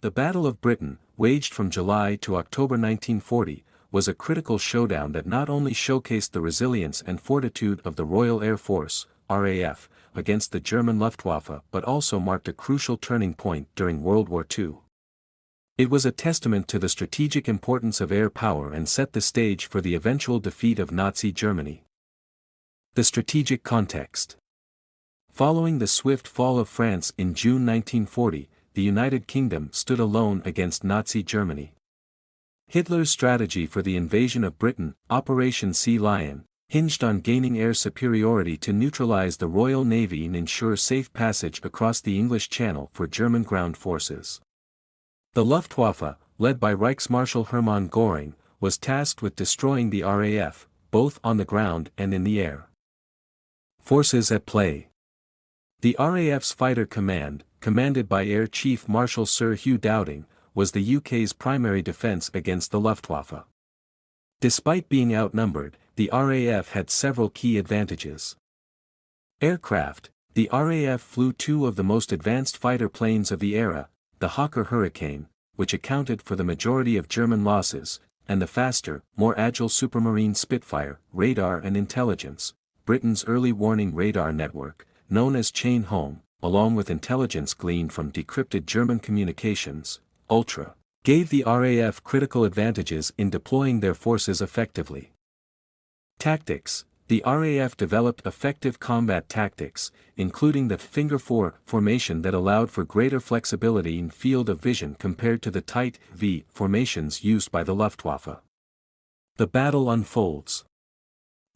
The Battle of Britain, waged from July to October 1940, was a critical showdown that not only showcased the resilience and fortitude of the Royal Air Force, RAF, against the German Luftwaffe but also marked a crucial turning point during World War II. It was a testament to the strategic importance of air power and set the stage for the eventual defeat of Nazi Germany. The strategic context. Following the swift fall of France in June 1940, the United Kingdom stood alone against Nazi Germany. Hitler's strategy for the invasion of Britain, Operation Sea Lion, hinged on gaining air superiority to neutralize the Royal Navy and ensure safe passage across the English Channel for German ground forces. The Luftwaffe, led by Reichsmarschall Hermann Göring, was tasked with destroying the RAF, both on the ground and in the air. Forces at play. The RAF's Fighter Command, commanded by Air Chief Marshal Sir Hugh Dowding, was the UK's primary defence against the Luftwaffe. Despite being outnumbered, the RAF had several key advantages. Aircraft. The RAF flew two of the most advanced fighter planes of the era, the Hawker Hurricane, which accounted for the majority of German losses, and the faster, more agile Supermarine Spitfire, radar and intelligence, Britain's early warning radar network, known as Chain Home, along with intelligence gleaned from decrypted German communications, Ultra, gave the RAF critical advantages in deploying their forces effectively. Tactics. The RAF developed effective combat tactics, including the Finger Four formation that allowed for greater flexibility in field of vision compared to the tight V formations used by the Luftwaffe. The battle unfolds.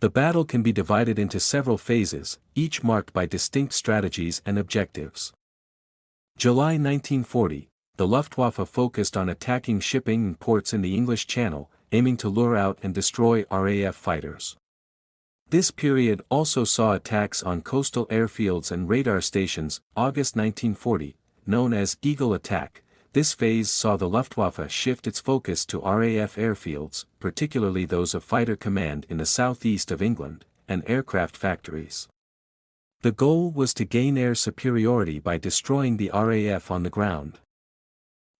The battle can be divided into several phases, each marked by distinct strategies and objectives. July 1940, the Luftwaffe focused on attacking shipping and ports in the English Channel, aiming to lure out and destroy RAF fighters. This period also saw attacks on coastal airfields and radar stations. August 1940, known as Eagle Attack, this phase saw the Luftwaffe shift its focus to RAF airfields, particularly those of Fighter Command in the southeast of England, and aircraft factories. The goal was to gain air superiority by destroying the RAF on the ground.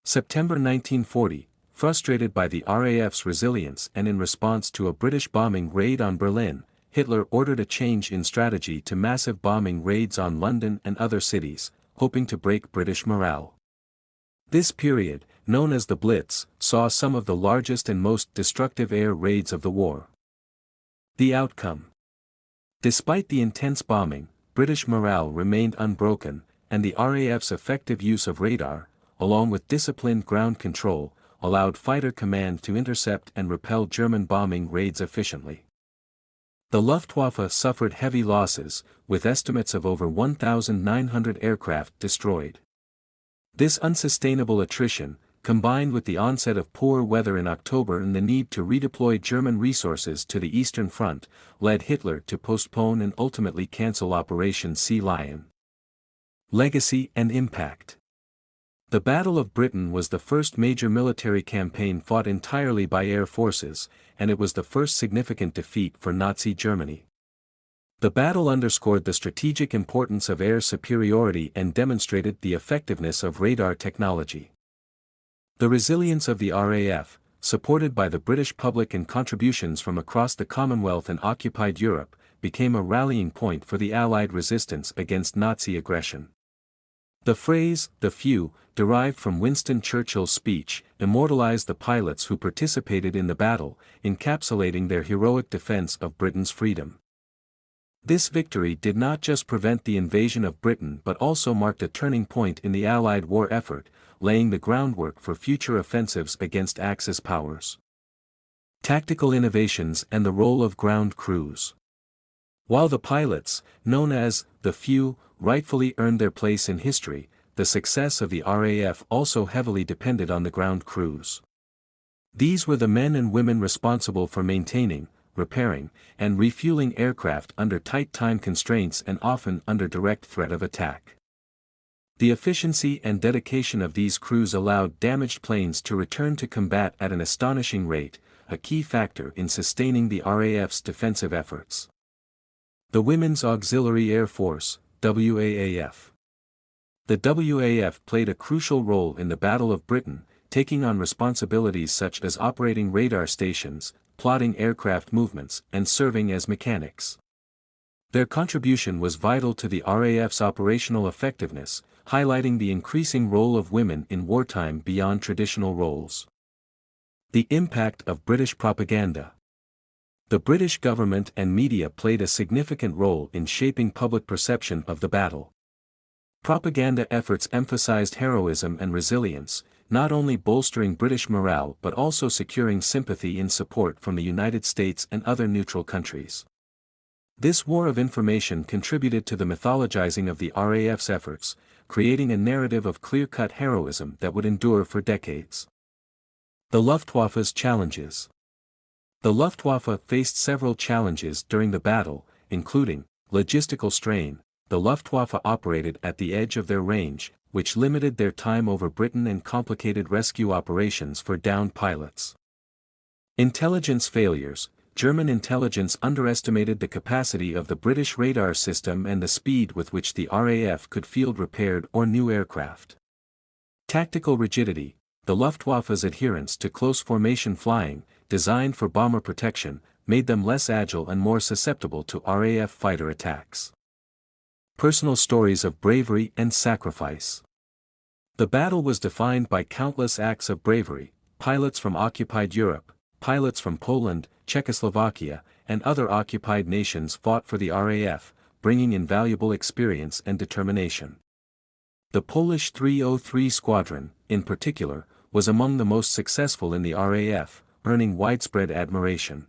September 1940, frustrated by the RAF's resilience and in response to a British bombing raid on Berlin, Hitler ordered a change in strategy to massive bombing raids on London and other cities, hoping to break British morale. This period, known as the Blitz, saw some of the largest and most destructive air raids of the war. The outcome. Despite the intense bombing, British morale remained unbroken, and the RAF's effective use of radar, along with disciplined ground control, allowed Fighter Command to intercept and repel German bombing raids efficiently. The Luftwaffe suffered heavy losses, with estimates of over 1,900 aircraft destroyed. This unsustainable attrition, combined with the onset of poor weather in October and the need to redeploy German resources to the Eastern Front, led Hitler to postpone and ultimately cancel Operation Sea Lion. Legacy and impact. The Battle of Britain was the first major military campaign fought entirely by air forces, and it was the first significant defeat for Nazi Germany. The battle underscored the strategic importance of air superiority and demonstrated the effectiveness of radar technology. The resilience of the RAF, supported by the British public and contributions from across the Commonwealth and occupied Europe, became a rallying point for the Allied resistance against Nazi aggression. The phrase, "the few," derived from Winston Churchill's speech, immortalized the pilots who participated in the battle, encapsulating their heroic defense of Britain's freedom. This victory did not just prevent the invasion of Britain but also marked a turning point in the Allied war effort, laying the groundwork for future offensives against Axis powers. Tactical innovations and the role of ground crews. While the pilots, known as the few, rightfully earned their place in history, the success of the RAF also heavily depended on the ground crews. These were the men and women responsible for maintaining, repairing, and refueling aircraft under tight time constraints and often under direct threat of attack. The efficiency and dedication of these crews allowed damaged planes to return to combat at an astonishing rate, a key factor in sustaining the RAF's defensive efforts. The Women's Auxiliary Air Force, WAAF. The WAF played a crucial role in the Battle of Britain, taking on responsibilities such as operating radar stations, plotting aircraft movements, and serving as mechanics. Their contribution was vital to the RAF's operational effectiveness, highlighting the increasing role of women in wartime beyond traditional roles. The impact of British propaganda. The British government and media played a significant role in shaping public perception of the battle. Propaganda efforts emphasized heroism and resilience, not only bolstering British morale but also securing sympathy and support from the United States and other neutral countries. This war of information contributed to the mythologizing of the RAF's efforts, creating a narrative of clear-cut heroism that would endure for decades. The Luftwaffe's challenges. The Luftwaffe faced several challenges during the battle, including logistical strain. The Luftwaffe operated at the edge of their range, which limited their time over Britain and complicated rescue operations for downed pilots. Intelligence failures. German intelligence underestimated the capacity of the British radar system and the speed with which the RAF could field repaired or new aircraft. Tactical rigidity. The Luftwaffe's adherence to close formation flying, designed for bomber protection, made them less agile and more susceptible to RAF fighter attacks. Personal stories of bravery and sacrifice. The battle was defined by countless acts of bravery. Pilots from occupied Europe, pilots from Poland, Czechoslovakia, and other occupied nations fought for the RAF, bringing invaluable experience and determination. The Polish 303 Squadron, in particular, was among the most successful in the RAF, earning widespread admiration.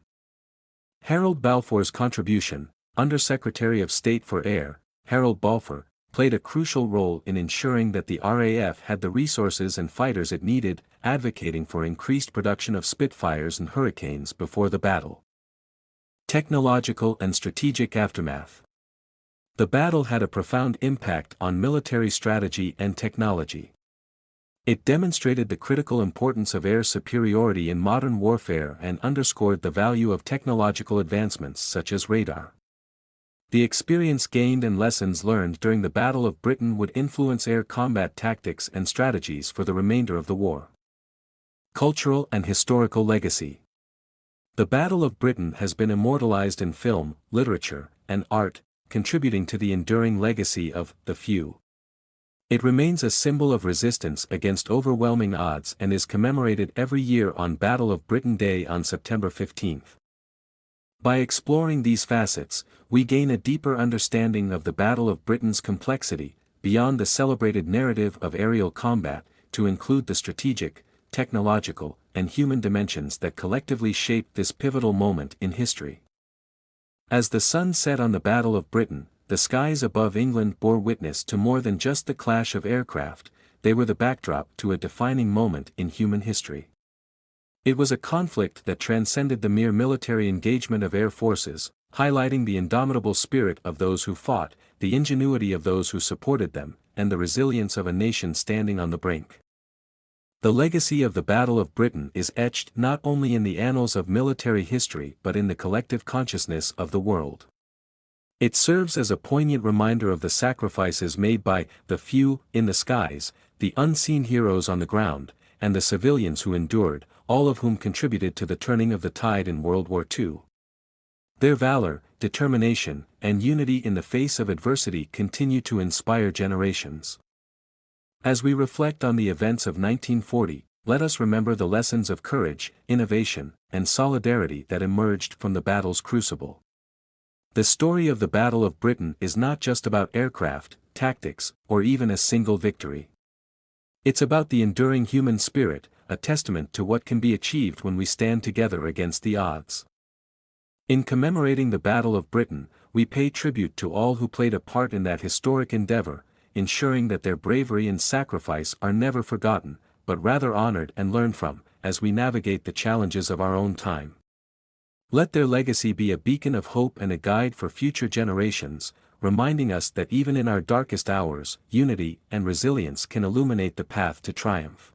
Harold Balfour's contribution, Under-Secretary of State for Air, Harold Balfour, played a crucial role in ensuring that the RAF had the resources and fighters it needed, advocating for increased production of Spitfires and Hurricanes before the battle. Technological and strategic aftermath. The battle had a profound impact on military strategy and technology. It demonstrated the critical importance of air superiority in modern warfare and underscored the value of technological advancements such as radar. The experience gained and lessons learned during the Battle of Britain would influence air combat tactics and strategies for the remainder of the war. Cultural and historical legacy. The Battle of Britain has been immortalized in film, literature, and art, contributing to the enduring legacy of the few. It remains a symbol of resistance against overwhelming odds and is commemorated every year on Battle of Britain Day on September 15. By exploring these facets, we gain a deeper understanding of the Battle of Britain's complexity, beyond the celebrated narrative of aerial combat, to include the strategic, technological, and human dimensions that collectively shaped this pivotal moment in history. As the sun set on the Battle of Britain, the skies above England bore witness to more than just the clash of aircraft, they were the backdrop to a defining moment in human history. It was a conflict that transcended the mere military engagement of air forces, highlighting the indomitable spirit of those who fought, the ingenuity of those who supported them, and the resilience of a nation standing on the brink. The legacy of the Battle of Britain is etched not only in the annals of military history but in the collective consciousness of the world. It serves as a poignant reminder of the sacrifices made by the few in the skies, the unseen heroes on the ground, and the civilians who endured, all of whom contributed to the turning of the tide in World War II. Their valor, determination, and unity in the face of adversity continue to inspire generations. As we reflect on the events of 1940, let us remember the lessons of courage, innovation, and solidarity that emerged from the battle's crucible. The story of the Battle of Britain is not just about aircraft, tactics, or even a single victory. It's about the enduring human spirit, a testament to what can be achieved when we stand together against the odds. In commemorating the Battle of Britain, we pay tribute to all who played a part in that historic endeavor, ensuring that their bravery and sacrifice are never forgotten, but rather honored and learned from, as we navigate the challenges of our own time. Let their legacy be a beacon of hope and a guide for future generations, reminding us that even in our darkest hours, unity and resilience can illuminate the path to triumph.